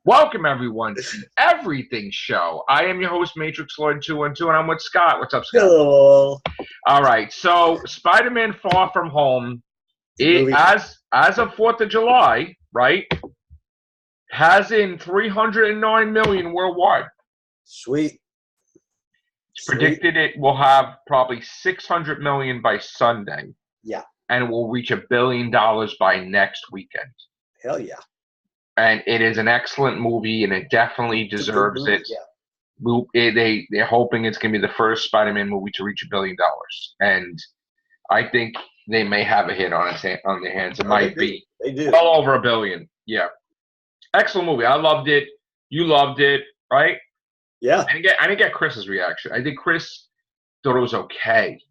Welcome everyone to the Everything Show. I am your host, Matrix Lloyd 212, and I'm with Scott. What's up, Scott? Hello. All right. So, Spider-Man: Far From Home, as of 4th of July, right, has in 309 million worldwide. Sweet. It's predicted it will have probably 600 million by Sunday. Yeah. And it will reach $1 billion by next weekend. Hell yeah. And it is an excellent movie, and it definitely deserves it. Yeah. They're hoping it's going to be the first Spider-Man movie to reach $1 billion, and I think they may have a hit on their hands. It might be well over $1 billion. Yeah, excellent movie. I loved it. You loved it, right? Yeah. I didn't get Chris's reaction. I think Chris thought it was okay.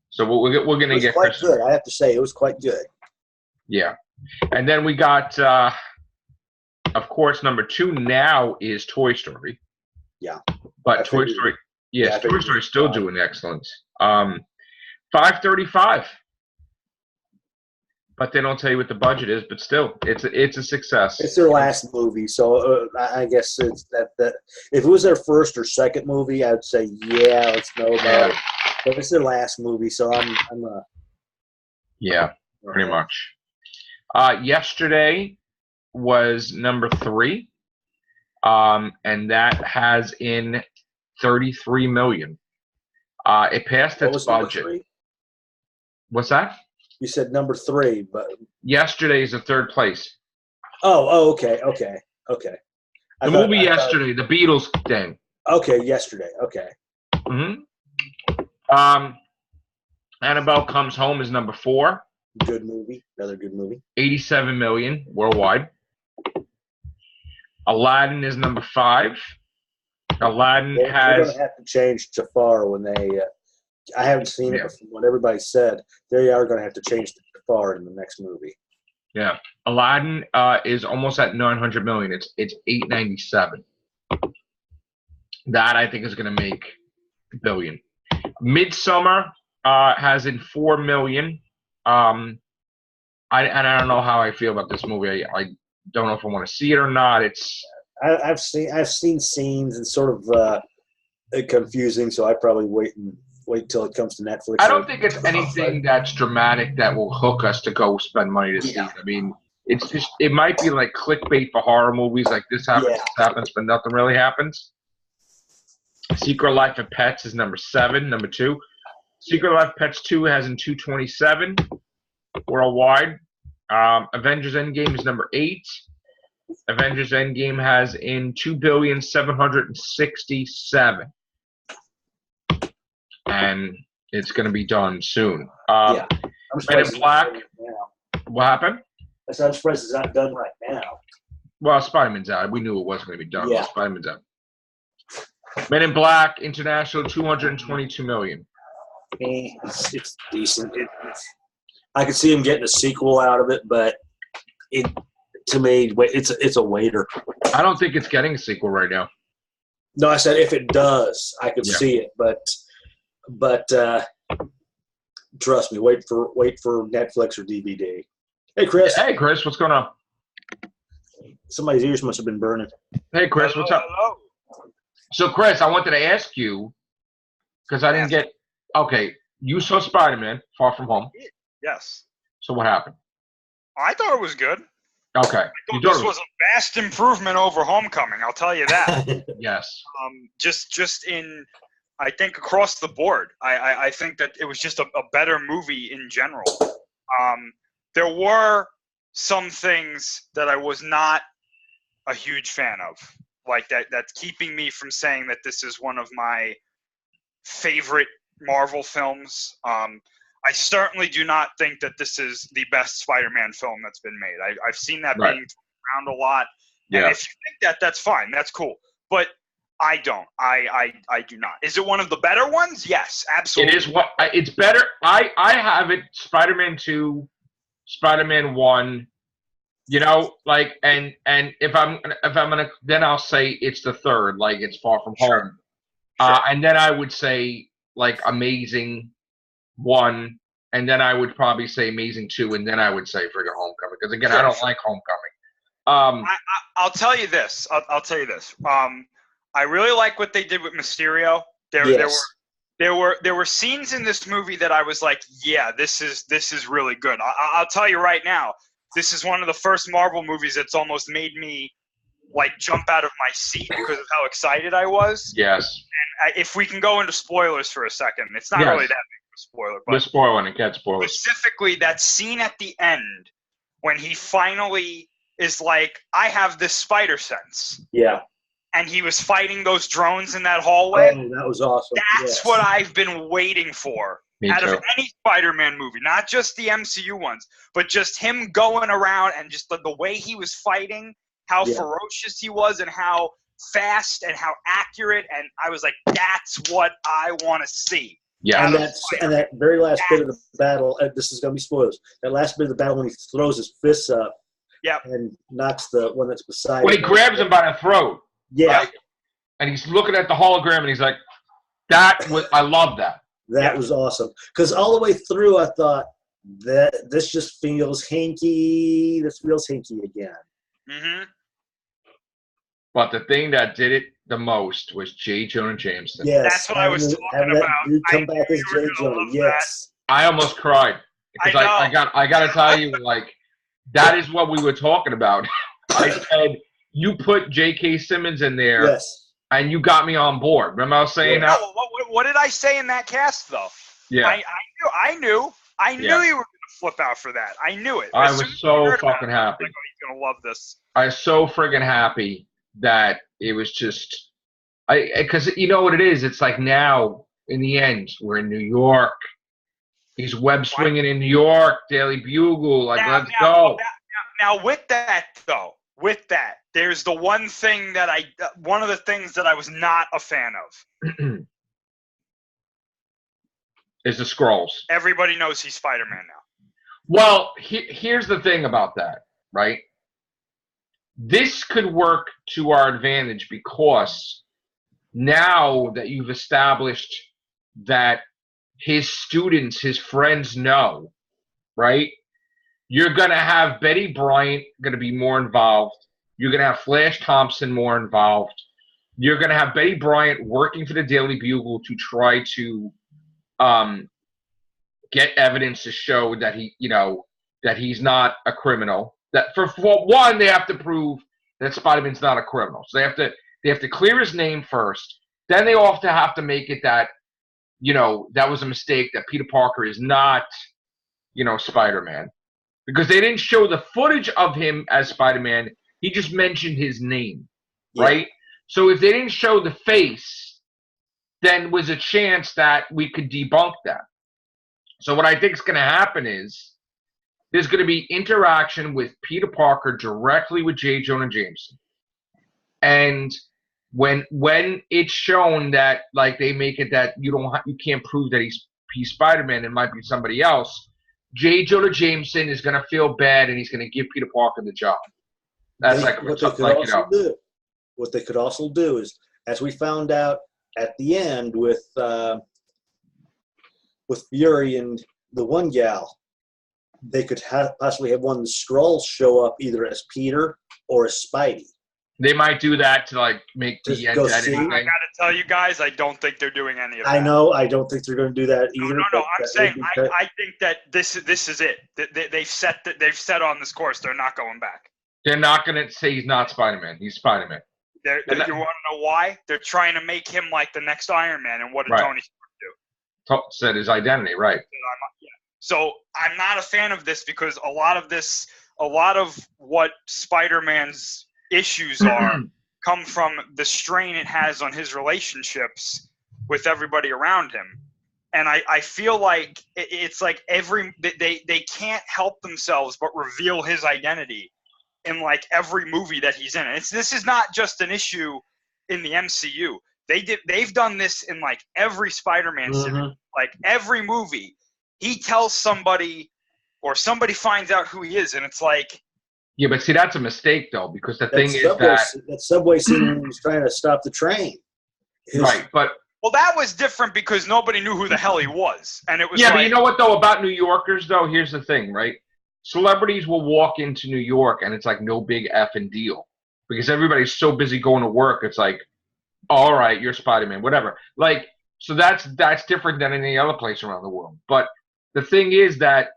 So we're going to get quite Chris. Good. I have to say, it was quite good. Yeah, and then we got. Of course, number 2 now is Toy Story. Yeah. But Toy Story is still doing excellent. 535. But they don't tell you what the budget is, but still, it's a success. It's their last movie, so I guess it's that if it was their first or second movie, I'd say, yeah, let's know about it. But it's their last movie, so I'm Yeah, pretty much. Yesterday was number 3, and that has in 33 million. It passed its budget. What's that? You said number 3, but yesterday is the 3rd place. Oh, okay. The movie yesterday, the Beatles thing. Okay, yesterday. Okay. Annabelle Comes Home is number 4. Good movie. Another good movie. 87 million worldwide. Aladdin is number 5. Aladdin has. They're going to have to change Jafar when they. I haven't seen it, but from what everybody said, they are going to have to change Jafar in the next movie. Yeah, Aladdin is almost at 900 million. It's 897. That I think is going to make $1 billion. Midsummer has in 4 million. I don't know how I feel about this movie. I don't know if I want to see it or not. I've seen scenes and sort of confusing, so I probably wait till it comes to Netflix. I don't think it's anything that's dramatic that will hook us to go spend money to see it. I mean, it might be like clickbait for horror movies, like this happens, but nothing really happens. Secret Life of Pets is number 7, number 2. Secret Life of Pets 2 has in 227 worldwide. Avengers Endgame is number 8. Avengers Endgame has in 2,767,000,000. And it's going to be done soon. Men in Black. What happened? I'm surprised it's not done right now. Well, Spider-Man's out. We knew it wasn't going to be done. Yeah. Spider-Man's out. Men in Black International, 222 million. It's decent. I could see him getting a sequel out of it, but to me, it's a waiter. I don't think it's getting a sequel right now. No, I said if it does, I could see it, but trust me, wait for Netflix or DVD. Hey, Chris. Hey, Chris, what's going on? Somebody's ears must have been burning. Hey, Chris, what's up? Hello. So, Chris, I wanted to ask you because I didn't get. Okay, you saw Spider-Man: Far From Home. Yes. So what happened? I thought it was good. Okay. I thought this was a vast improvement over Homecoming. I'll tell you that. Yes. Just in, I think across the board, I think that it was just a better movie in general. There were some things that I was not a huge fan of, like that's keeping me from saying that this is one of my favorite Marvel films. I certainly do not think that this is the best Spider-Man film that's been made. I've seen that being around a lot. And if you think that, that's fine. That's cool. But I don't. I do not. Is it one of the better ones? Yes, absolutely. It is. It's better. I have it. Spider-Man 2, Spider-Man 1. You know, like, and if I'm gonna, then I'll say it's the 3rd, like it's Far From Home. Sure. And then I would say like Amazing 1, and then I would probably say Amazing 2, and then I would say friggin' Homecoming. Because again, I don't like Homecoming. I'll tell you this. I'll tell you this. I really like what they did with Mysterio. There were scenes in this movie that I was like, yeah, this is really good. I'll tell you right now, this is one of the first Marvel movies that's almost made me like jump out of my seat because of how excited I was. Yes. And if we can go into spoilers for a second, it's not really that big of a spoiler. But we're spoiling it. Get spoilers. Specifically, that scene at the end when he finally is like, I have this spider sense. Yeah. And he was fighting those drones in that hallway. Oh, that was awesome. That's what I've been waiting for out of any Spider-Man movie, not just the MCU ones, but just him going around and just the way he was fighting, how ferocious he was, and how fast and how accurate. And I was like, that's what I want to see. Yeah, and that very last bit of the battle. This is going to be spoilers. That last bit of the battle when he throws his fists up. Yeah. And knocks the one that's beside him. Well, he grabs him by the throat. Yeah. Right? And he's looking at the hologram, and he's like, I love that. That was awesome. Because all the way through, I thought, that this just feels hinky. This feels hinky again. Mm-hmm. But the thing that did it the most was J. Jonah Jameson. Yes. That's what I was talking about. Dude come back as J. Jonah. Yes. I almost cried. Because I got to tell you, like, that is what we were talking about. I said, you put J.K. Simmons in there, and you got me on board. Remember I was saying that? What did I say in that cast, though? Yeah. I knew you were going to flip out for that. I knew it. I was so fucking happy. Like, oh, he's going to love this. I was so friggin' happy that it was just – because you know what it is? It's like now, in the end, we're in New York. He's web swinging in New York, Daily Bugle. Like, let's go. Now, with that, though, there's the one thing that one of the things that I was not a fan of. Is the Skrulls. Everybody knows he's Spider-Man now. Well, here's the thing about that, right? This could work to our advantage because now that you've established that his students, his friends know, right? You're going to have Betty Bryant going to be more involved. You're going to have Flash Thompson more involved. You're going to have Betty Bryant working for the Daily Bugle to try to get evidence to show that that he's not a criminal. That for one, they have to prove that Spider-Man's not a criminal. So they have to clear his name first. Then they also have to make it that, that was a mistake, that Peter Parker is not, Spider-Man. Because they didn't show the footage of him as Spider-Man. He just mentioned his name, right? So if they didn't show the face, then was a chance that we could debunk that. So what I think is going to happen is there's going to be interaction with Peter Parker directly with J. Jonah Jameson. And when it's shown that, like, they make it that you can't prove that he's Spider-Man, it might be somebody else, J. Jonah Jameson is going to feel bad and he's going to give Peter Parker the job. That's what they could also do is, as we found out at the end with Fury and the one gal, they could possibly have one of the Skrulls show up either as Peter or as Spidey. They might do that to, like, make the end editing thing. I got to tell you guys, I don't think they're doing any of that. I know. I don't think they're going to do that either. No. I'm saying I think that this is it. They've set on this course. They're not going back. They're not going to say he's not Spider-Man. He's Spider-Man. You want to know why? They're trying to make him like the next Iron Man. And what did Tony Stark do? Said his identity, right. So I'm not a fan of this because a lot of what Spider-Man's issues come from the strain it has on his relationships with everybody around him. And I feel like it's like they can't help themselves but reveal his identity in like every movie that he's in. This is not just an issue in the MCU. They've done this in like every Spider-Man series. Like every movie, he tells somebody or somebody finds out who he is, and it's like, yeah, but see, that's a mistake though, because the thing is that subway scene when he was trying to stop the train. Right, but well, that was different because nobody knew who the hell he was, and it was but you know what though about New Yorkers though? Here's the thing, right? celebrities will walk into New York and it's like no big effing deal because everybody's so busy going to work. It's like, all right, you're Spider-Man, whatever. Like, so that's different than any other place around the world. But the thing is that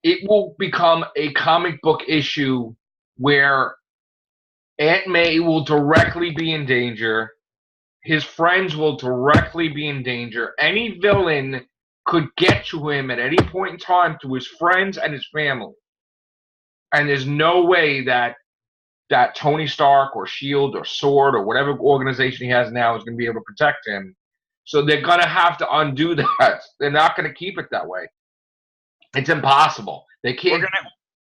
it will become a comic book issue where Aunt May will directly be in danger. His friends will directly be in danger. Any villain could get to him at any point in time through his friends and his family. And there's no way that Tony Stark or S.H.I.E.L.D. or S.W.O.R.D. or whatever organization he has now is going to be able to protect him. So they're going to have to undo that. They're not going to keep it that way. It's impossible. They can't.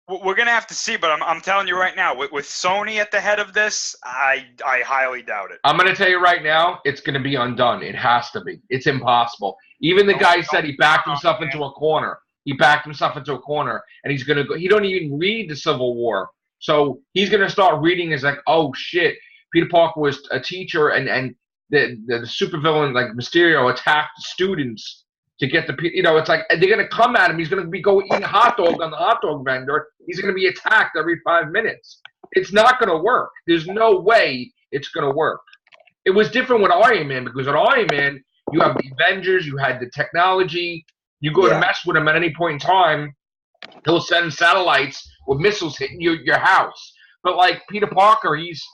We're gonna have to see, but I'm telling you right now, with Sony at the head of this, I highly doubt it. I'm gonna tell you right now, it's gonna be undone. It has to be. It's impossible. Even the guy said he backed himself into a corner. He backed himself into a corner, and he's gonna go. He don't even read the Civil War, so he's gonna start reading. Is like, oh shit, Peter Parker was a teacher, and the supervillain like Mysterio attacked the students to get the, it's like they're gonna come at him. He's gonna be eating a hot dog on the hot dog vendor. He's gonna be attacked every 5 minutes. It's not gonna work. There's no way it's gonna work. It was different with Iron Man because with Iron Man, you have the Avengers, you had the technology. You go to mess with him at any point in time, he'll send satellites with missiles hitting your house. But like Peter Parker, he's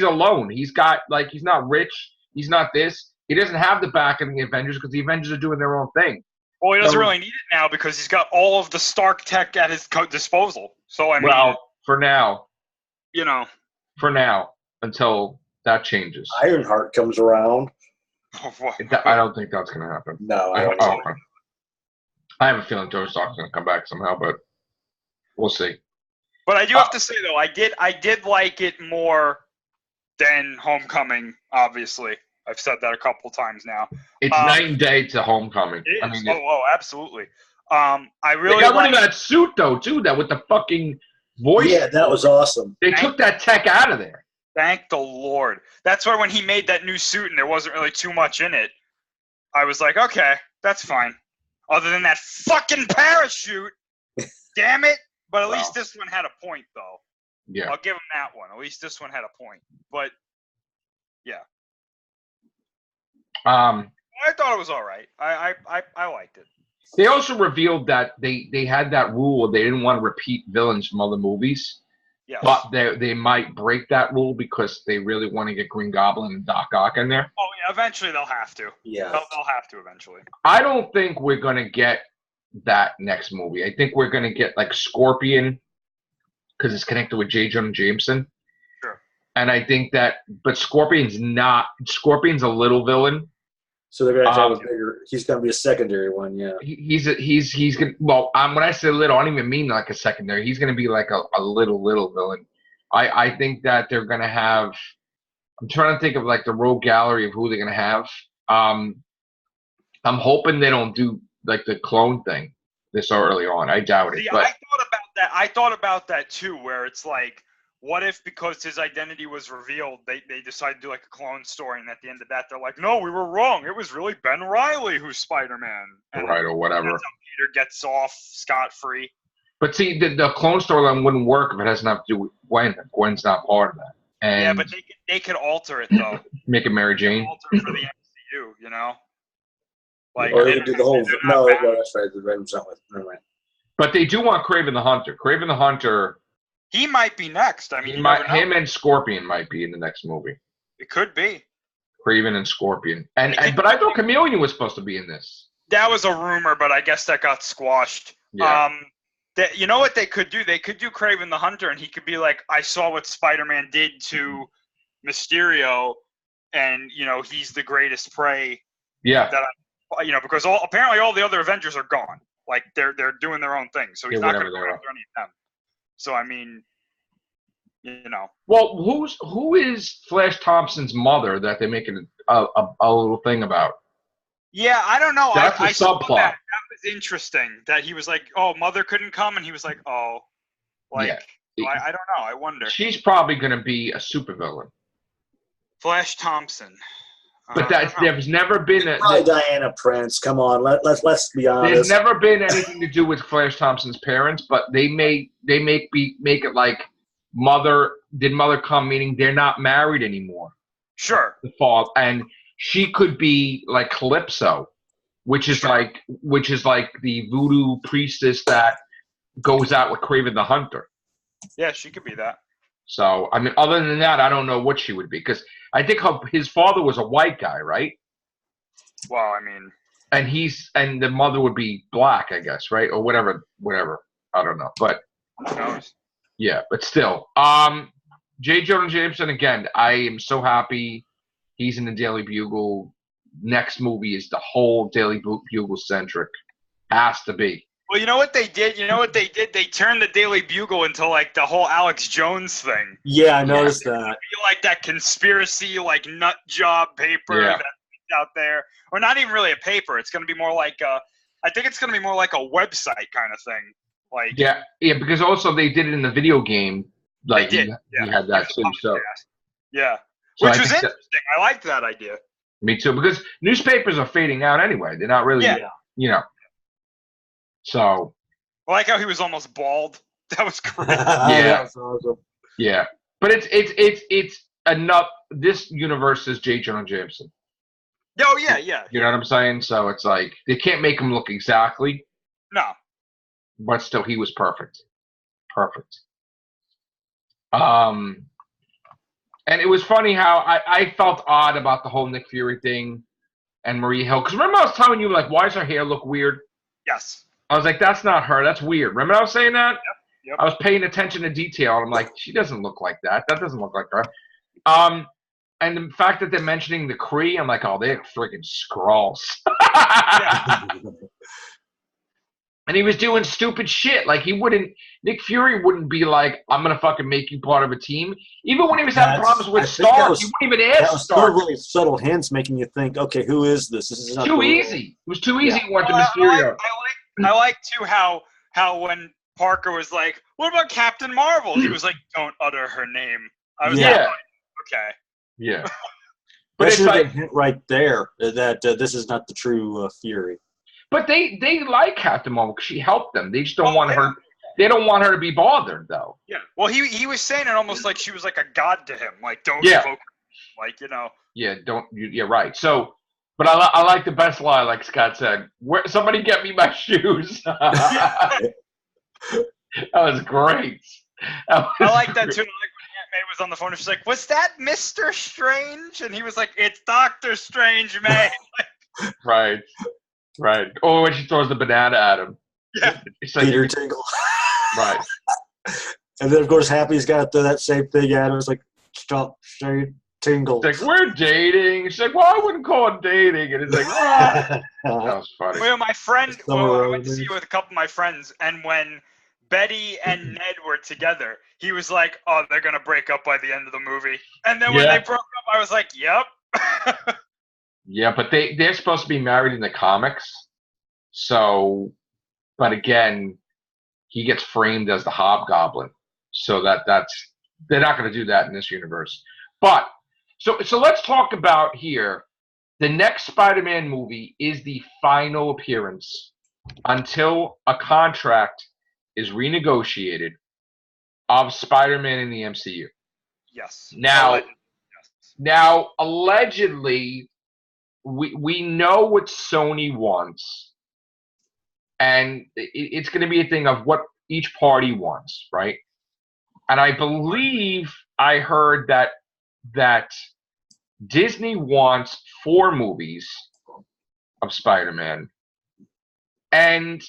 alone. He's not rich. He's not this. He doesn't have the back of the Avengers because the Avengers are doing their own thing. Well, he doesn't really need it now because he's got all of the Stark tech at his disposal. So, I mean... Well, for now. For now, until that changes. Ironheart comes around. I don't think that's going to happen. No, I don't know. I have a feeling Tony Stark's going to come back somehow, but we'll see. But I do have to say, though, I did like it more than Homecoming, obviously. I've said that a couple times now. It's night and day to Homecoming. It is. I mean, absolutely. I really they got rid of that suit though, too. That with the fucking voice. Yeah, that was awesome. They took that tech out of there. Thank the Lord. That's why when he made that new suit and there wasn't really too much in it, I was like, okay, that's fine. Other than that fucking parachute, damn it. But at least this one had a point, though. Yeah. I'll give him that one. At least this one had a point. But yeah. I thought it was all right. I liked it. They also revealed that they had that rule where they didn't want to repeat villains from other movies. Yes. But they might break that rule because they really want to get Green Goblin and Doc Ock in there. Oh, yeah, eventually they'll have to. Yeah. They'll have to eventually. I don't think we're going to get that next movie. I think we're going to get like Scorpion because it's connected with J. Jonah Jameson. Sure. And I think but Scorpion's a little villain. So they're gonna have a bigger. He's gonna be a secondary one, yeah. He's gonna. Well, when I say little, I don't even mean like a secondary. He's gonna be like a little villain. I think that they're gonna have. I'm trying to think of like the rogue gallery of who they're gonna have. I'm hoping they don't do like the clone thing this early on. I doubt it. But I thought about that too, where it's like, what if because his identity was revealed, they decided to do like a clone story, and at the end of that, they're like, no, we were wrong. It was really Ben Reilly who's Spider-Man. Right, or whatever. That's how Peter gets off scot-free. But see, the clone storyline wouldn't work if it has nothing to do with Gwen. Gwen's not part of that. And yeah, but they could alter it, though. Make it Mary Jane. Alter it for the MCU, you know? Like, or they could do the whole... No, that's right. The Venom's not with... Never mind. But they do want Kraven the Hunter. Kraven the Hunter... He might be next. I mean, him and Scorpion might be in the next movie. It could be. Kraven and Scorpion. But I thought Chameleon was supposed to be in this. That was a rumor, but I guess that got squashed. Yeah. You know what they could do? They could do Kraven the Hunter, and he could be like, I saw what Spider-Man did to Mysterio, and, he's the greatest prey. Yeah. Because apparently all the other Avengers are gone. Like, they're doing their own thing, so he's not going to go after any of them. So, I mean, Well, who is Flash Thompson's mother that they're making a little thing about? Yeah, I don't know. That's I saw subplot. That was interesting. That he was like, "Oh, mother couldn't come," and he was like, "Oh, I don't know. I wonder." She's probably going to be a supervillain. Flash Thompson. But there's never been probably Diana Prince. Come on, let's be honest. There's never been anything to do with Flash Thompson's parents, but they make it like mother come, meaning they're not married anymore. Sure. The fall, and she could be like Calypso, which is like the voodoo priestess that goes out with Kraven the Hunter. Yeah, she could be that. So I mean, other than that, I don't know what she would be, because I think his father was a white guy, right? Well, I mean, and the mother would be black, I guess, right, or whatever. I don't know, but who knows? yeah, but still, J. Jonah Jameson again. I am so happy he's in the Daily Bugle. Next movie is the whole Daily Bugle centric. Has to be. Well, you know what they did? They turned the Daily Bugle into like the whole Alex Jones thing. Yeah, I noticed that. Feel like that conspiracy, like nut job paper that's out there, or not even really a paper. It's going to be more like I think it's going to be more like a website kind of thing. Like yeah, because also they did it in the video game. Like you had that too. So yeah, so which was interesting. I liked that idea. Me too, because newspapers are fading out anyway. They're not really, So I like how he was almost bald. That was great. That was awesome. Yeah, but it's enough. This universe is J. Jonah Jameson. Oh yeah. You know what I'm saying? So it's like they can't make him look exactly. No. But still, he was perfect. And it was funny how I felt odd about the whole Nick Fury thing and Maria Hill. Because remember I was telling you, like, why does her hair look weird? Yes. I was like, that's not her. That's weird. Remember I was saying that? Yep. I was paying attention to detail. And I'm like, she doesn't look like that. That doesn't look like her. And the fact that they're mentioning the Kree, I'm like, oh, they're freaking Skrulls. And he was doing stupid shit. Like, Nick Fury wouldn't be like, I'm going to fucking make you part of a team. Even when he was having problems with Stark, he wouldn't even ask Stark. That was really subtle hints making you think, okay, who is this? This is not too easy. It was too easy. He went to Mysterio. I like too how when Parker was like, what about Captain Marvel? He was like, don't utter her name. I was like, okay. Yeah. But it's like a hint right there that this is not the true Fury. But they like Captain Marvel because she helped them. They just don't want her. They don't want her to be bothered, though. Yeah. Well, he was saying it almost like she was like a god to him. Like, don't invoke her. Like, Yeah. Don't. Yeah. Right. So, but I like the best line, like Scott said. Somebody get me my shoes. That was great. I like that too. Like when Aunt May was on the phone, she's like, "Was that Mr. Strange?" And he was like, "It's Dr. Strange, May." Right. Or when she throws the banana at him. Yeah. It's like, Peter Tingle. Right. And then, of course, Happy's got that same thing at him. It's like, stop saying Tingle. It's like, we're dating. She's like, well, I wouldn't call it dating. And it's like, that was funny. Well, my friend, I went to see it with a couple of my friends, and when Betty and Ned were together, he was like, oh, they're going to break up by the end of the movie. And then when they broke up, I was like, yep. Yeah, but they're supposed to be married in the comics. So, but again, he gets framed as the Hobgoblin. So that's they're not going to do that in this universe. But so let's talk about here. The next Spider-Man movie is the final appearance until a contract is renegotiated of Spider-Man in the MCU. Yes. Now allegedly, we know what Sony wants, and it's going to be a thing of what each party wants, right? And I believe I heard that Disney wants 4 movies of Spider-Man and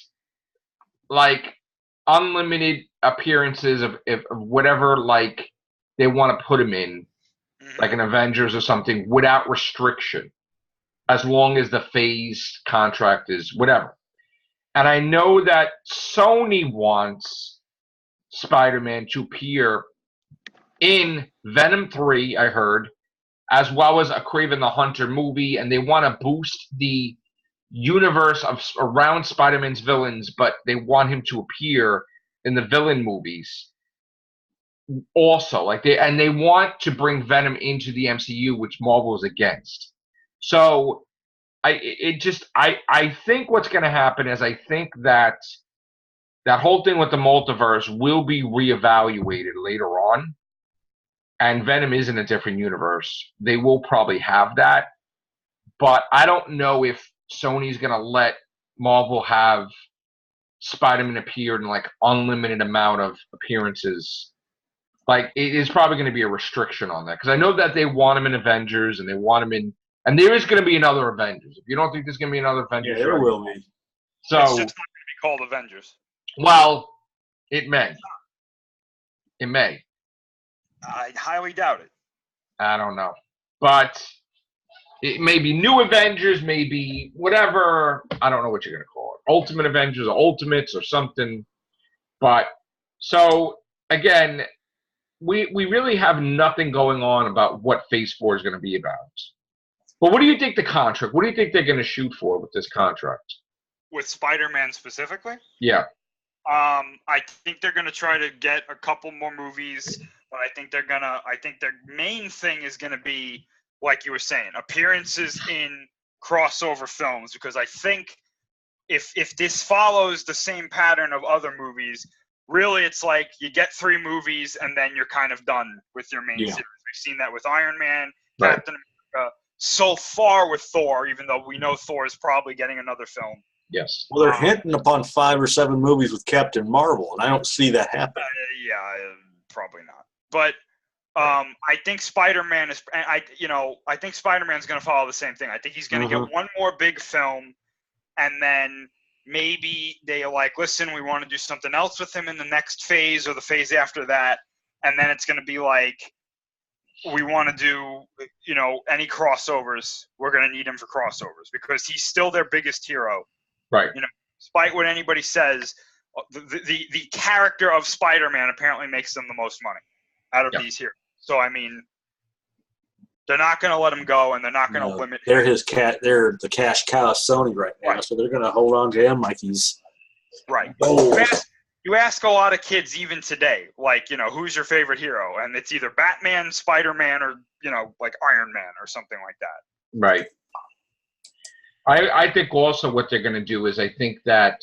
like unlimited appearances of whatever like they want to put him in, like an Avengers or something, without restriction, as long as the phase contract is whatever. And I know that Sony wants Spider-Man to appear in Venom 3, I heard, as well as a Kraven the Hunter movie, and they want to boost the universe around Spider-Man's villains, but they want him to appear in the villain movies also. They want to bring Venom into the MCU, which Marvel is against. So I think what's going to happen is I think that whole thing with the multiverse will be reevaluated later on, and Venom is in a different universe. They will probably have that, but I don't know if Sony's going to let Marvel have Spider-Man appear in like unlimited amount of appearances. Like it is probably going to be a restriction on that because I know that they want him in Avengers and they want him in, and there is going to be another Avengers. If you don't think there's going to be another Avengers, Yeah, there will be. So it's just not going to be called Avengers. Well, it may. It may. I highly doubt it. I don't know, but it may be New Avengers, maybe whatever. I don't know what you're going to call it. Ultimate Avengers or Ultimates or something. But so again, we really have nothing going on about what Phase 4 is going to be about. But what do you think the contract? What do you think they're going to shoot for with this contract? With Spider-Man specifically? Yeah. I think they're going to try to get a couple more movies, but I think their main thing is going to be, like you were saying, appearances in crossover films, because I think if this follows the same pattern of other movies, really it's like you get 3 movies and then you're kind of done with your main series. We've seen that with Iron Man, Right. Captain America, so far with Thor, even though we know Thor is probably getting another film. Yes. Well, they're hinting upon 5 or 7 movies with Captain Marvel, and I don't see that happening. Probably not. But I think Spider-Man is. I think Spider-Man's going to follow the same thing. I think he's going to get one more big film, and then maybe they are like, listen, we want to do something else with him in the next phase or the phase after that, and then it's going to be like, we want to do, any crossovers. We're going to need him for crossovers because he's still their biggest hero. Right. Despite what anybody says, the character of Spider-Man apparently makes them the most money out of these heroes. So I mean, they're not going to let him go, and they're not going to limit. They're They're the cash cow of Sony right now, so they're going to hold on to him like he's right. gold. You ask a lot of kids even today, like, who's your favorite hero, and it's either Batman, Spider-Man, or like Iron Man or something like that. Right. I think also what they're going to do is I think that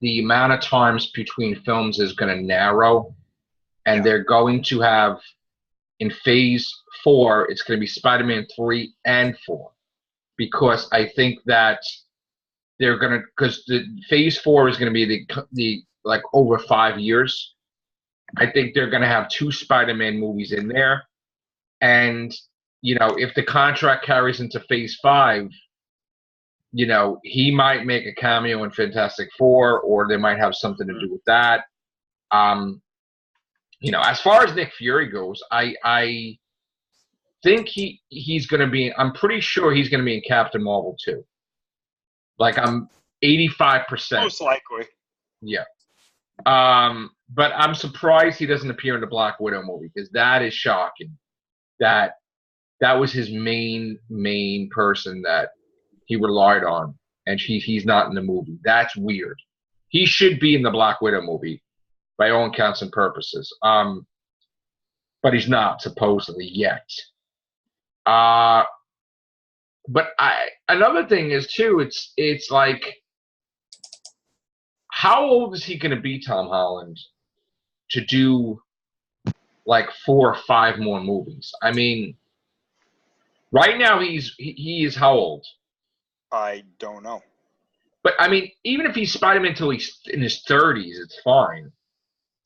the amount of times between films is going to narrow, and they're going to have, in Phase 4, it's going to be Spider-Man 3 and 4, because I think that they're going to, because the Phase 4 is going to be the like over 5 years. I think they're going to have 2 Spider-Man movies in there, and if the contract carries into Phase 5. He might make a cameo in Fantastic Four, or they might have something to do with that. As far as Nick Fury goes, I think he's going to be. I'm pretty sure he's going to be in Captain Marvel too. Like I'm 85%. Most likely. Yeah. But I'm surprised he doesn't appear in the Black Widow movie, because that is shocking. That was his main person that he relied on, and he's not in the movie. That's weird. He should be in the Black Widow movie by all accounts and purposes. But he's not, supposedly, yet. But another thing is too, it's like, how old is he going to be, Tom Holland, to do like 4 or 5 more movies? I mean, right now he is how old? I don't know. But I mean, even if he's Spider-Man until he's in his 30s, it's fine.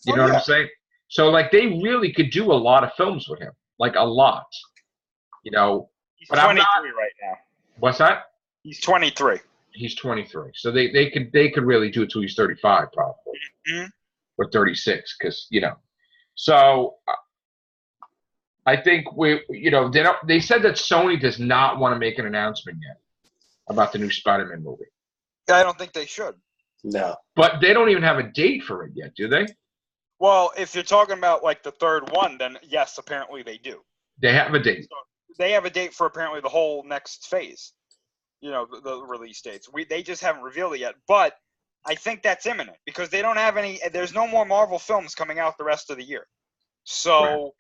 You know what I'm saying? So like, they really could do a lot of films with him, like a lot. He's but 23 I'm not, right now. What's that? He's 23. He's 23. So they could really do it till he's 35, probably, or 36, because So I think they said that Sony does not want to make an announcement yet about the new Spider-Man movie. I don't think they should. No. But they don't even have a date for it yet, do they? Well, if you're talking about like the third one, then yes, apparently they do. They have a date. So they have a date for apparently the whole next phase. The release dates. They just haven't revealed it yet. But I think that's imminent because they don't have any. There's no more Marvel films coming out the rest of the year. So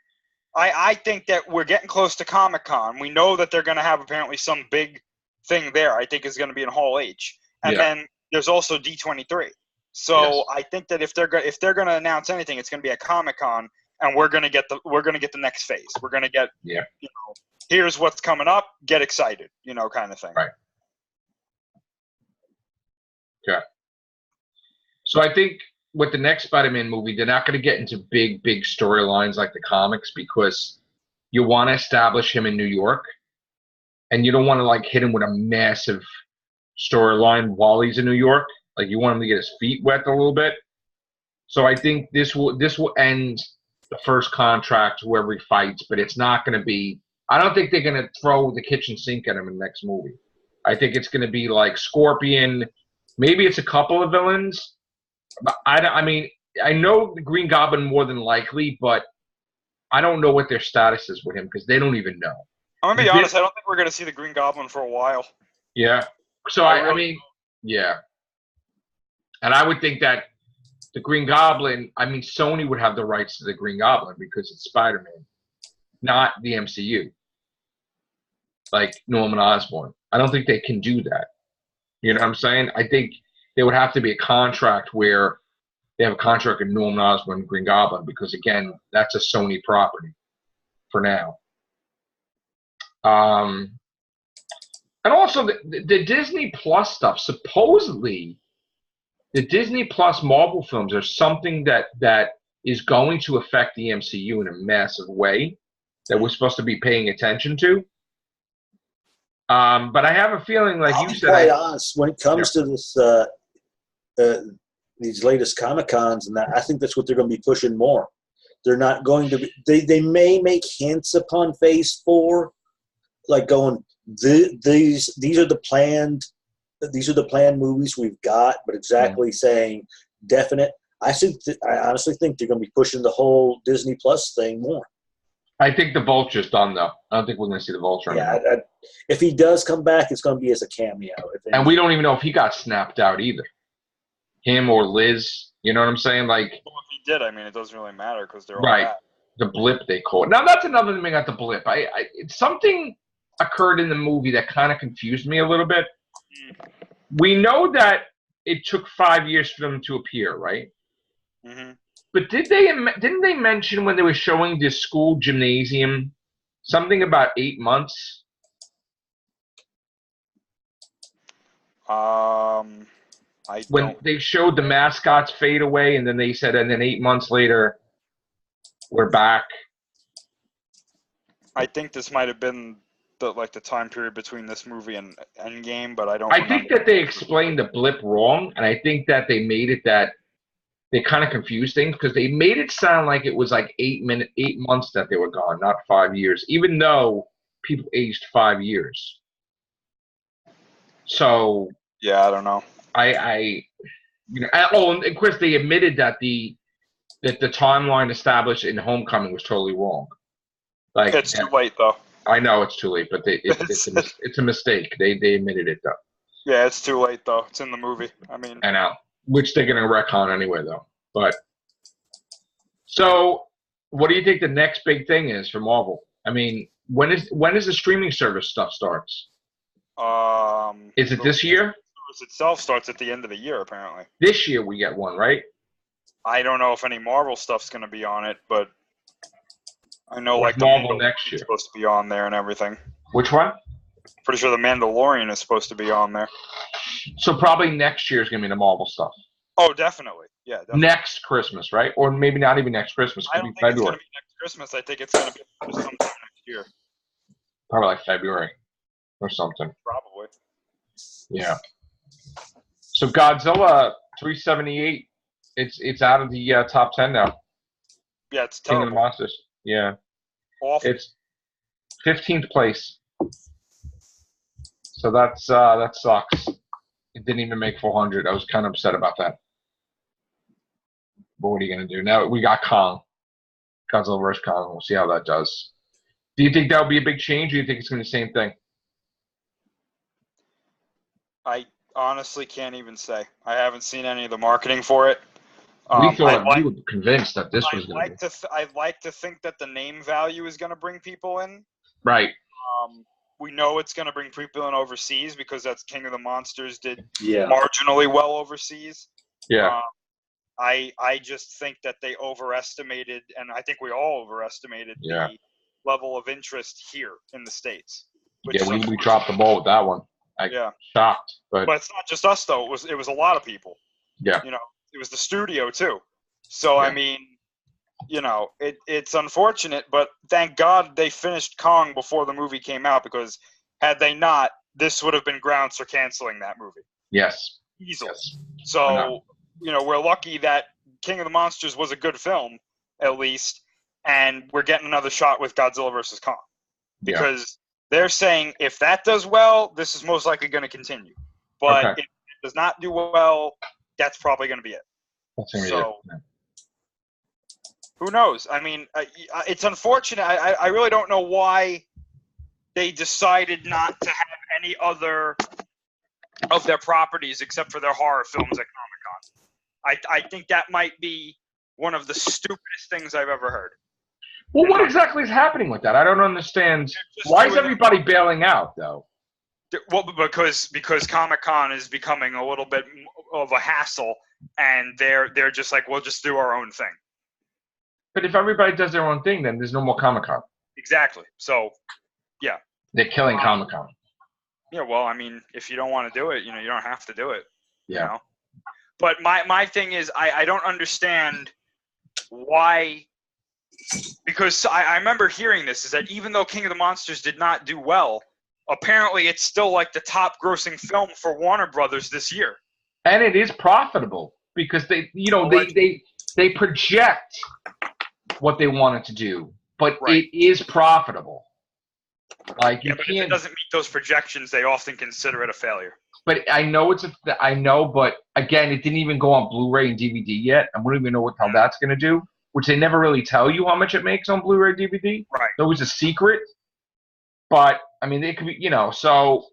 I think that we're getting close to Comic-Con. We know that they're going to have apparently some big thing there. I think is going to be in Hall H. And then there's also D23. So I think that if they're going to announce anything, it's going to be at Comic-Con, and we're going to get the next phase. We're going to get here's what's coming up. Get excited, kind of thing. Right. Okay. So I think with the next Spider-Man movie, they're not going to get into big storylines like the comics because you want to establish him in New York, and you don't want to like hit him with a massive storyline while he's in New York. Like you want him to get his feet wet a little bit. So I think this will end the first contract whoever he fights, but it's not going to be. I don't think they're going to throw the kitchen sink at him in the next movie. I think it's going to be like Scorpion. Maybe it's a couple of villains. I mean, I know the Green Goblin more than likely, but I don't know what their status is with him because they don't even know. I'm going to be honest. I don't think we're going to see the Green Goblin for a while. Yeah. So, I mean, yeah. And I would think that the Green Goblin, I mean, Sony would have the rights to the Green Goblin because it's Spider-Man, not the MCU. Like Norman Osborn. I don't think they can do that. You know what I'm saying? I think there would have to be a contract where they have a contract with Norman Osborn and Green Goblin because, again, that's a Sony property for now. And also the Disney Plus stuff. Supposedly, the Disney Plus Marvel films are something that is going to affect the MCU in a massive way that we're supposed to be paying attention to. But I have a feeling, like you said, quite honest, when it comes to this, these latest Comic-Cons and that, I think that's what they're going to be pushing more. They're not going to be. They may make hints upon Phase 4, like going these are the planned movies we've got, but exactly saying definite. I honestly think they're going to be pushing the whole Disney Plus thing more. I think the Vulture's done, though. I don't think we're going to see the Vulture anymore. If he does come back, it's going to be as a cameo. And we don't even know if he got snapped out either. Him or Liz. You know what I'm saying? Like, well, if he did, I mean, it doesn't really matter because they're all right. bad. The blip, they call it. Now, that's another thing about the blip. Something occurred in the movie that kind of confused me a little bit. We know that it took 5 years for them to appear, right? Mm-hmm. But didn't they mention when they were showing the school gymnasium something about 8 months? When they showed the mascots fade away, and then they said, and then 8 months later, we're back. I think this might have been the time period between this movie and Endgame, but I don't. I think that they explained the blip wrong, and I think that they made it that they kind of confused things because they made it sound like it was like 8 months that they were gone, not 5 years, even though people aged 5 years. So yeah, I don't know. And of course they admitted that the timeline established in Homecoming was totally wrong. Like it's too late though. I know it's too late, but it's a mistake. They admitted it though. Yeah, it's too late though. It's in the movie. I mean, I know, which they're gonna retcon anyway though. But so, what do you think the next big thing is for Marvel? I mean, when is the streaming service stuff starts? Is it this year? The service itself starts at the end of the year, apparently. This year we get one, right? I don't know if any Marvel stuff's going to be on it, but I know like Marvel next year is supposed to be on there and everything. Which one? Pretty sure the Mandalorian is supposed to be on there. So probably next year is going to be the Marvel stuff. Oh, definitely. Yeah. Definitely. Next Christmas, right? Or maybe not even next Christmas. I don't think it's going to be next Christmas. I think it's going to be sometime next year. Probably like February or something. Probably. Yeah. So Godzilla 378, it's out of the top 10 now. Yeah, it's King terrible. of the Monsters. Yeah. Awful. It's 15th place. So that sucks. It didn't even make 400. I was kind of upset about that. But what are you going to do? Now we got Kong. Godzilla vs. Kong. We'll see how that does. Do you think that would be a big change, or do you think it's going to be the same thing? I honestly can't even say. I haven't seen any of the marketing for it. We thought we were convinced that this was going to be. I'd like to think that the name value is going to bring people in. Right. We know it's going to bring people in overseas because that's King of the Monsters did Yeah. marginally well overseas. Yeah. I just think that they overestimated, and I think we all overestimated the level of interest here in the States. Yeah, we dropped the ball with that one. Shocked, but it's not just us though. It was a lot of people. Yeah. You know, it was the studio too. So I mean, you know, it's unfortunate, but thank God they finished Kong before the movie came out, because had they not, this would have been grounds for canceling that movie. Yes. Easily. Yes. So, you know, we're lucky that King of the Monsters was a good film, at least, and we're getting another shot with Godzilla vs. Kong. Because they're saying if that does well, this is most likely going to continue. But if it does not do well, that's probably going to be it. So, who knows? I mean, it's unfortunate. I really don't know why they decided not to have any other of their properties except for their horror films at Comic-Con. I think that might be one of the stupidest things I've ever heard. Well, what exactly is happening with that? I don't understand. Why is everybody bailing out, though? Well, because Comic-Con is becoming a little bit of a hassle, and they're just like, we'll just do our own thing. But if everybody does their own thing, then there's no more Comic-Con. Exactly. So, yeah. They're killing Comic-Con. Yeah, well, I mean, if you don't want to do it, you know, you don't have to do it. Yeah. You know? But my thing is, I don't understand why, because I remember hearing this, is that even though King of the Monsters did not do well, apparently it's still like the top grossing film for Warner Brothers this year. And it is profitable because they project what they want it to do, but it is profitable. Like but if it doesn't meet those projections, they often consider it a failure. But I know but again, it didn't even go on Blu-ray and DVD yet, and we don't even know what the hell that's going to do. Which they never really tell you how much it makes on Blu-ray DVD. Right. It's always a secret. But I mean, they could be, you know. So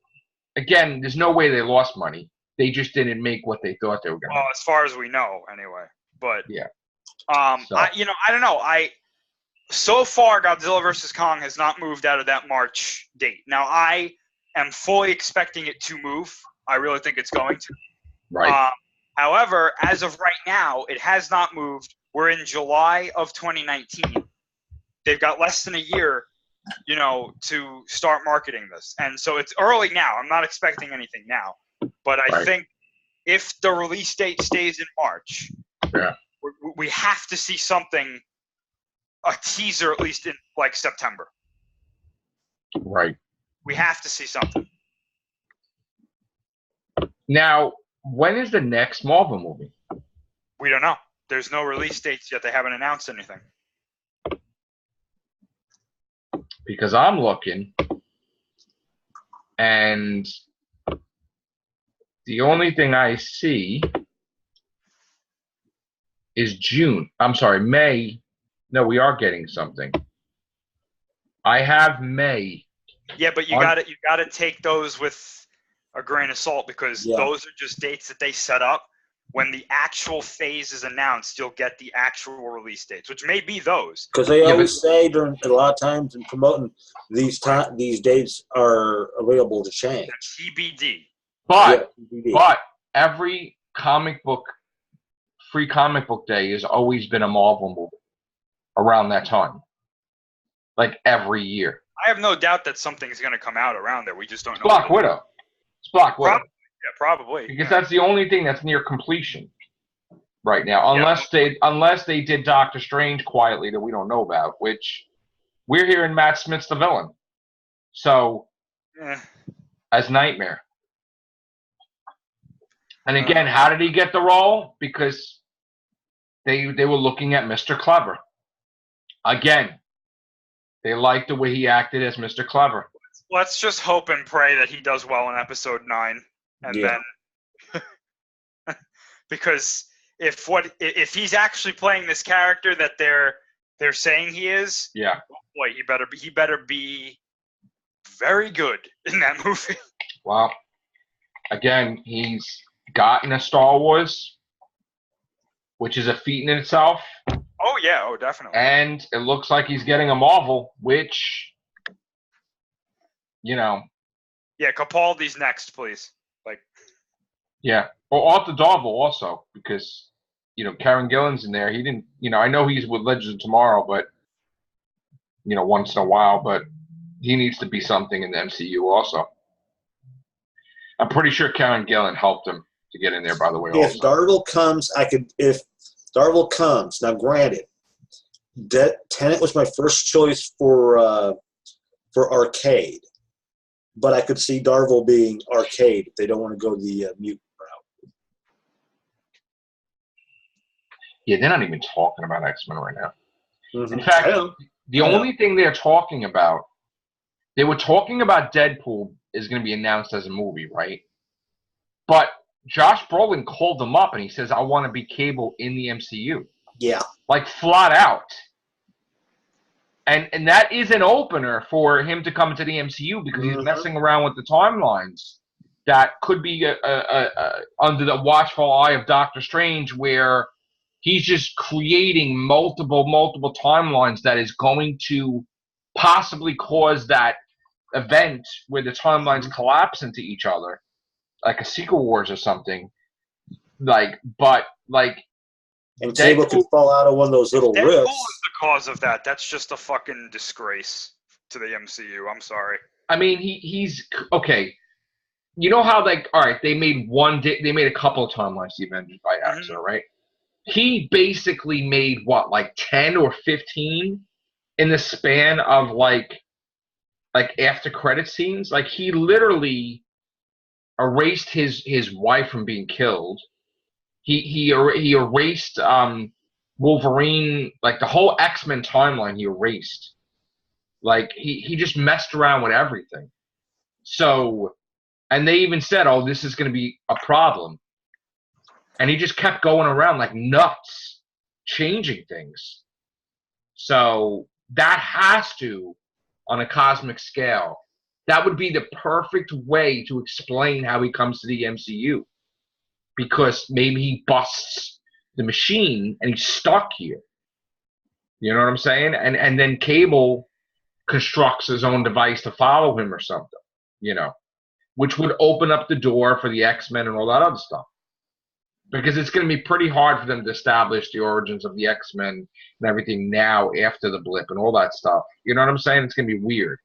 again, there's no way they lost money. They just didn't make what they thought they were going to. Well, as far as we know, anyway. But yeah. I don't know. So far, Godzilla vs. Kong has not moved out of that March date. Now, I am fully expecting it to move. I really think it's going to. Right. However, as of right now, it has not moved. We're in July of 2019. They've got less than a year, you know, to start marketing this. And so it's early now. I'm not expecting anything now. But I think if the release date stays in March, we have to see something, a teaser at least in like September. Right. We have to see something. Now, when is the next Marvel movie? We don't know. There's no release dates yet. They haven't announced anything. Because I'm looking, and the only thing I see is June. I'm sorry, May. No, we are getting something. I have May. Yeah, but you gotta take those with a grain of salt, because those are just dates that they set up. When the actual phase is announced, you'll get the actual release dates, which may be those. Because they always say during a lot of times in promoting these dates are available to change. TBD. But every free comic book day has always been a Marvel movie around that time, like every year. I have no doubt that something's going to come out around there. We just don't know. Black Widow. It's Black Widow. Yeah, probably. Because that's the only thing that's near completion right now, unless they did Doctor Strange quietly that we don't know about, which we're hearing Matt Smith's the villain. So, as Nightmare. And again, how did he get the role? Because they were looking at Mr. Clever. Again, they liked the way he acted as Mr. Clever. Let's just hope and pray that he does well in episode 9. And then, because if he's actually playing this character that they're saying he is, boy, he better be very good in that movie. Well, again, he's gotten a Star Wars which is a feat in itself. Oh yeah, oh definitely. And it looks like he's getting a Marvel, which, you know. Yeah, Capaldi's next, please. Like. Yeah, or Arthur Darvill also, because, you know, Karen Gillan's in there. He didn't, you know, I know he's with Legends of Tomorrow, but, you know, once in a while, but he needs to be something in the MCU also. I'm pretty sure Karen Gillan helped him to get in there, by the way. If Darvill comes, if Darvill comes, now granted, Tenet was my first choice for Arcade, but I could see Darvill being Arcade if they don't want to go the mutant route. Yeah, they're not even talking about X-Men right now. Mm-hmm. In fact, the only thing they're talking about, they were talking about Deadpool is going to be announced as a movie, right? But Josh Brolin called them up and he says, I want to be Cable in the MCU. Yeah. Like, flat out. And that is an opener for him to come into the MCU because he's messing around with the timelines that could be under the watchful eye of Doctor Strange, where he's just creating multiple timelines that is going to possibly cause that event where the timelines collapse into each other, like a Secret Wars or something. And Cable could fall out of one of those little Deadpool rifts. is the cause of that. That's just a fucking disgrace to the MCU. I'm sorry. I mean, he's okay. You know how, like, all right, they made a couple of timelines to the Avengers by accident, right? He basically made what, like 10 or 15 in the span of like after credit scenes. Like, he literally erased his wife from being killed. He erased Wolverine, like the whole X-Men timeline he erased. Like, he just messed around with everything. So, and they even said, oh, this is going to be a problem. And he just kept going around like nuts, changing things. So that has to, on a cosmic scale, that would be the perfect way to explain how he comes to the MCU. Because maybe he busts the machine and he's stuck here. You know what I'm saying? And then Cable constructs his own device to follow him or something, you know, which would open up the door for the X-Men and all that other stuff. Because it's going to be pretty hard for them to establish the origins of the X-Men and everything now after the blip and all that stuff. You know what I'm saying? It's going to be weird.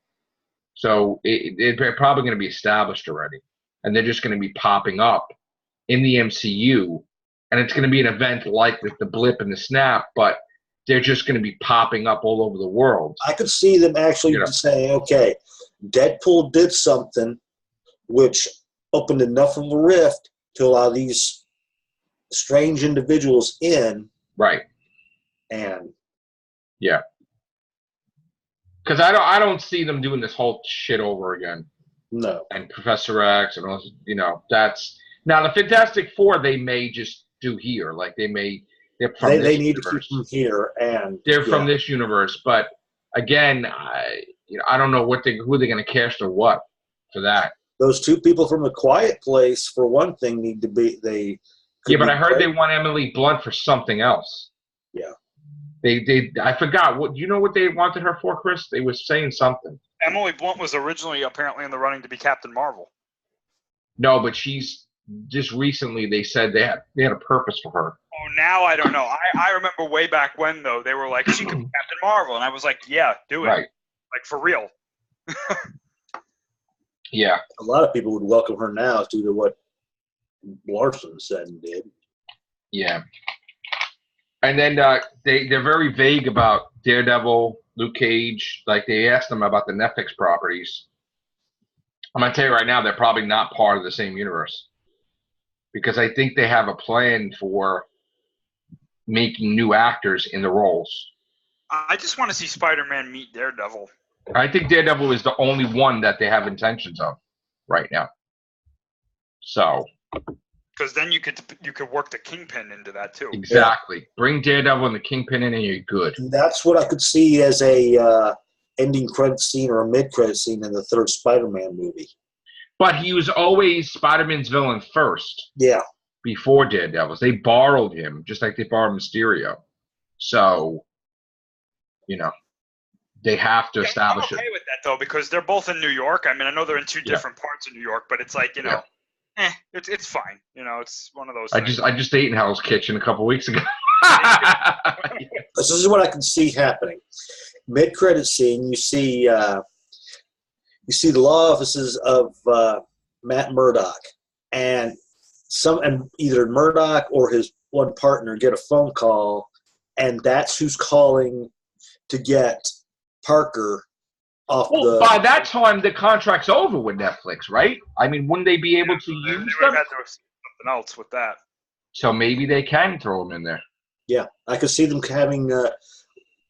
So they're probably going to be established already. And they're just going to be popping up in the MCU, and it's going to be an event like the blip and the snap, but they're just going to be popping up all over the world. I could see them actually saying, okay, Deadpool did something which opened enough of a rift to allow these strange individuals in. Right. And yeah. Because I don't see them doing this whole shit over again. No. And Professor X and all, you know, that's... Now, the Fantastic Four, they may just do here. Like, they're from they this need universe. to keep them here. And they're from this universe. But, again, I don't know who they're going to cast or what for that. Those two people from The Quiet Place, for one thing, need to be... Yeah, but I heard they want Emily Blunt for something else. Yeah. I forgot. Do you know what they wanted her for, Chris? They were saying something. Emily Blunt was originally apparently in the running to be Captain Marvel. No, but she's... Just recently, they said they had a purpose for her. Oh, now I don't know. I remember way back when, though, they were like, she could be Captain Marvel. And I was like, yeah, do it. Right. Like, for real. Yeah. A lot of people would welcome her now due to what Larson said and did. Yeah. And then they're very vague about Daredevil, Luke Cage. Like, they asked them about the Netflix properties. I'm going to tell you right now, they're probably not part of the same universe. Because I think they have a plan for making new actors in the roles. I just want to see Spider-Man meet Daredevil. I think Daredevil is the only one that they have intentions of right now. So. Because then you could work the Kingpin into that too. Exactly. Yeah. Bring Daredevil and the Kingpin in and you're good. That's what I could see as a ending credit scene or a mid-credit scene in the third Spider-Man movie. But he was always Spider-Man's villain first. Yeah. before Daredevils. They borrowed him, just like they borrowed Mysterio. So, you know, they have to establish I'm okay it. with that though, because they're both in New York. I mean, I know they're in two different parts of New York, but it's like, you know, it's fine. You know, it's one of those things. I just ate in Hell's Kitchen a couple weeks ago. This is what I can see happening. Mid-credit scene, you see the law offices of Matt Murdock, and either Murdock or his one partner get a phone call, and that's who's calling to get Parker off Well, by that time, the contract's over with Netflix, right? I mean, wouldn't they be able to use They them? would have to do something else with that. So maybe they can throw them in there. Yeah, I could see them having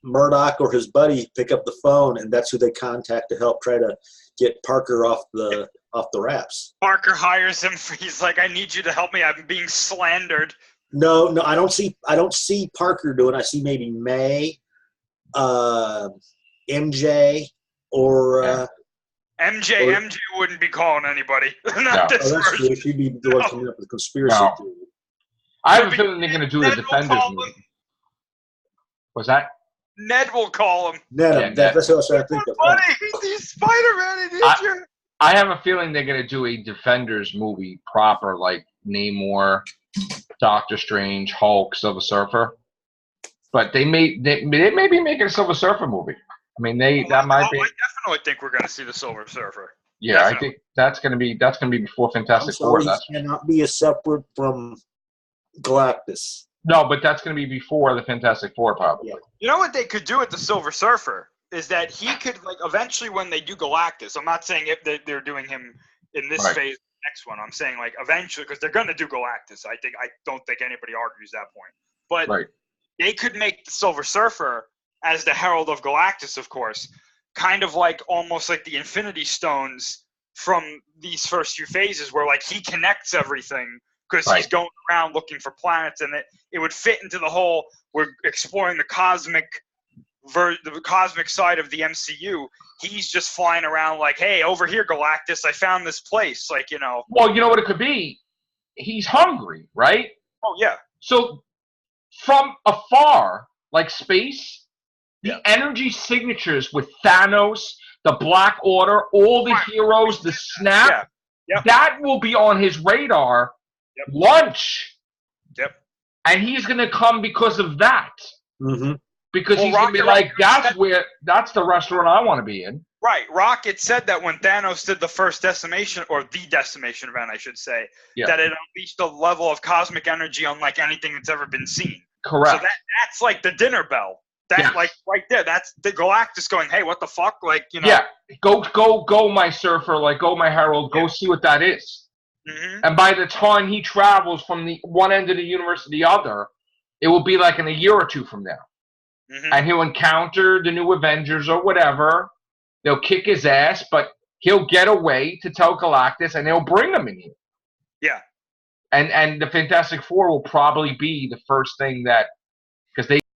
Murdoch or his buddy pick up the phone, and that's who they contact to help try to get Parker off the wraps. Parker hires him. He's like, I need you to help me. I'm being slandered. No, I don't see Parker doing. I see maybe May, MJ, or MJ wouldn't be calling anybody. Not this that's true. She'd be the one coming up with conspiracy theory. I have a feeling they're going to do the Defenders movie. What's that? Ned will call him. Ned. That's what I think of. Buddy, he's Spider-Man. I have a feeling they're going to do a Defenders movie proper, like Namor, Doctor Strange, Hulk, Silver Surfer. But they may be making a Silver Surfer movie. I mean, that might be. I definitely think we're going to see the Silver Surfer. Yeah, definitely. I think that's going to be before Fantastic Four. That cannot be separate from Galactus. No, but that's going to be before the Fantastic Four, probably. Yeah. You know what they could do with the Silver Surfer is that he could, like, eventually when they do Galactus, I'm not saying if they're doing him in this phase, next one. I'm saying, like, eventually, because they're going to do Galactus. I don't think anybody argues that point. But they could make the Silver Surfer as the Herald of Galactus, of course, kind of like almost like the Infinity Stones from these first few phases, where, like, he connects everything. Because he's going around looking for planets, and it would fit into the whole. We're exploring the cosmic side of the MCU. He's just flying around like, "Hey, over here, Galactus! I found this place." Like, you know. Well, you know what it could be. He's hungry, right? Oh yeah. So from afar, like space, the energy signatures with Thanos, the Black Order, all the heroes, the Snap, that will be on his radar. Lunch. And he's going to come because of that. Mm-hmm. Because he's going to be like, that's the restaurant I want to be in. Right. Rocket said that when Thanos did the first decimation, or the decimation event, I should say, that it unleashed a level of cosmic energy unlike anything that's ever been seen. Correct. So that's like the dinner bell. That like right there. That's the Galactus going, hey, what the fuck? Like, you know. Yeah. Go, my surfer. Like, go, my herald. Go see what that is. Mm-hmm. And by the time he travels from the one end of the universe to the other, it will be like in a year or two from now. Mm-hmm. And he'll encounter the new Avengers or whatever. They'll kick his ass, but he'll get away to tell Galactus, and they'll bring him in here. Yeah. And the Fantastic Four will probably be the first thing that, because they